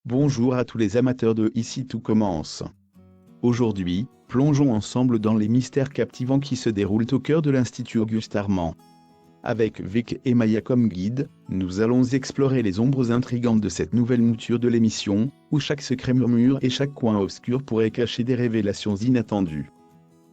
Bonjour à tous les amateurs de Ici tout commence. Aujourd'hui, plongeons ensemble dans les mystères captivants qui se déroulent au cœur de l'Institut Auguste Armand. Avec Vic et Maya comme guide, nous allons explorer les ombres intrigantes de cette nouvelle mouture de l'émission, où chaque secret murmure et chaque coin obscur pourrait cacher des révélations inattendues.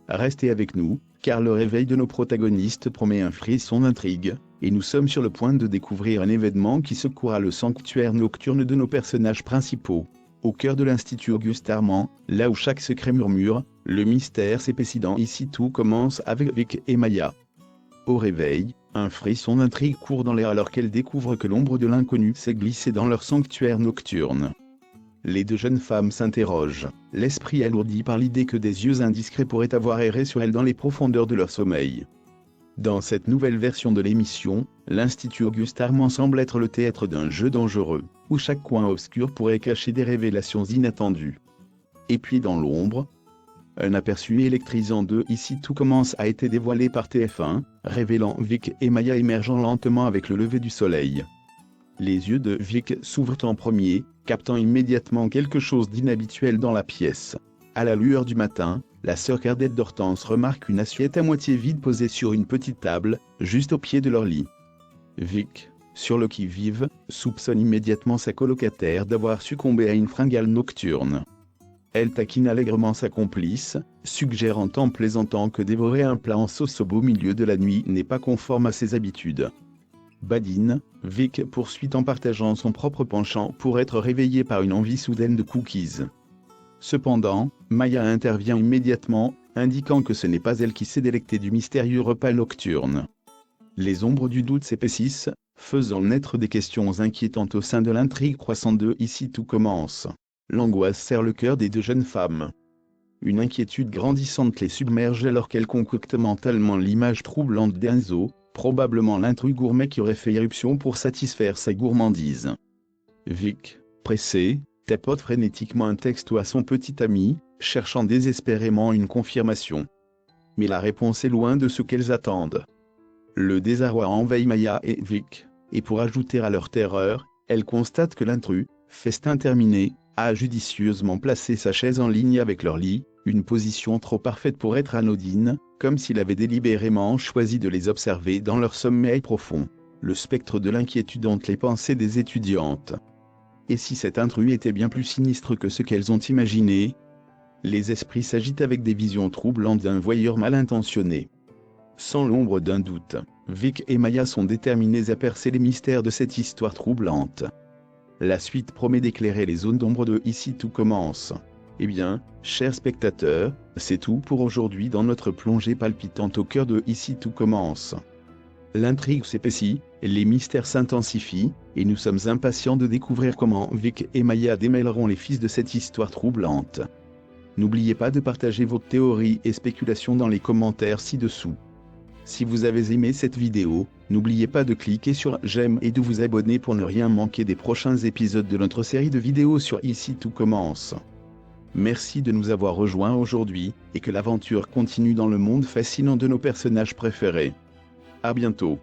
Restez avec nous, car le réveil de nos protagonistes promet un frisson d'intrigue, et nous sommes sur le point de découvrir un événement qui secouera le sanctuaire nocturne de nos personnages principaux. Au cœur de l'Institut Auguste Armand, là où chaque secret murmure, le mystère s'épaissit dans Ici tout commence avec Vic et Maya. Au réveil, un frisson d'intrigue court dans l'air alors qu'elles découvrent que l'ombre de l'inconnu s'est glissée dans leur sanctuaire nocturne. Les deux jeunes femmes s'interrogent, l'esprit alourdi par l'idée que des yeux indiscrets pourraient avoir erré sur elles dans les profondeurs de leur sommeil. Dans cette nouvelle version de l'émission, l'Institut Auguste Armand semble être le théâtre d'un jeu dangereux, où chaque coin obscur pourrait cacher des révélations inattendues. Et puis dans l'ombre, un aperçu électrisant de Ici tout commence a été dévoilé par TF1, révélant Vic et Maya émergeant lentement avec le lever du soleil. Les yeux de Vic s'ouvrent en premier, captant immédiatement quelque chose d'inhabituel dans la pièce. À la lueur du matin, la sœur cadette d'Hortense remarque une assiette à moitié vide posée sur une petite table, juste au pied de leur lit. Vic, sur le qui-vive, soupçonne immédiatement sa colocataire d'avoir succombé à une fringale nocturne. Elle taquine allègrement sa complice, suggérant en plaisantant que dévorer un plat en sauce au beau milieu de la nuit n'est pas conforme à ses habitudes. Badine, Vic poursuit en partageant son propre penchant pour être réveillé par une envie soudaine de cookies. Cependant, Maya intervient immédiatement, indiquant que ce n'est pas elle qui s'est délectée du mystérieux repas nocturne. Les ombres du doute s'épaississent, faisant naître des questions inquiétantes au sein de l'intrigue croissante de Ici tout commence. L'angoisse serre le cœur des deux jeunes femmes. Une inquiétude grandissante les submerge alors qu'elles concoctent mentalement l'image troublante d'Enzo, probablement l'intrus gourmet qui aurait fait irruption pour satisfaire sa gourmandise. Vic, pressé, tapote frénétiquement un texto à son petit ami, cherchant désespérément une confirmation. Mais la réponse est loin de ce qu'elles attendent. Le désarroi envahit Maya et Vic, et pour ajouter à leur terreur, elles constatent que l'intrus, festin terminé, a judicieusement placé sa chaise en ligne avec leur lit, une position trop parfaite pour être anodine, comme s'il avait délibérément choisi de les observer dans leur sommeil profond. Le spectre de l'inquiétude hante les pensées des étudiantes. Et si cet intrus était bien plus sinistre que ce qu'elles ont imaginé? Les esprits s'agitent avec des visions troublantes d'un voyeur mal intentionné. Sans l'ombre d'un doute, Vic et Maya sont déterminés à percer les mystères de cette histoire troublante. La suite promet d'éclairer les zones d'ombre de Ici tout commence. Eh bien, chers spectateurs, c'est tout pour aujourd'hui dans notre plongée palpitante au cœur de Ici tout commence. L'intrigue s'épaissit, les mystères s'intensifient, et nous sommes impatients de découvrir comment Vic et Maya démêleront les fils de cette histoire troublante. N'oubliez pas de partager vos théories et spéculations dans les commentaires ci-dessous. Si vous avez aimé cette vidéo, n'oubliez pas de cliquer sur j'aime et de vous abonner pour ne rien manquer des prochains épisodes de notre série de vidéos sur Ici tout commence. Merci de nous avoir rejoints aujourd'hui, et que l'aventure continue dans le monde fascinant de nos personnages préférés. À bientôt.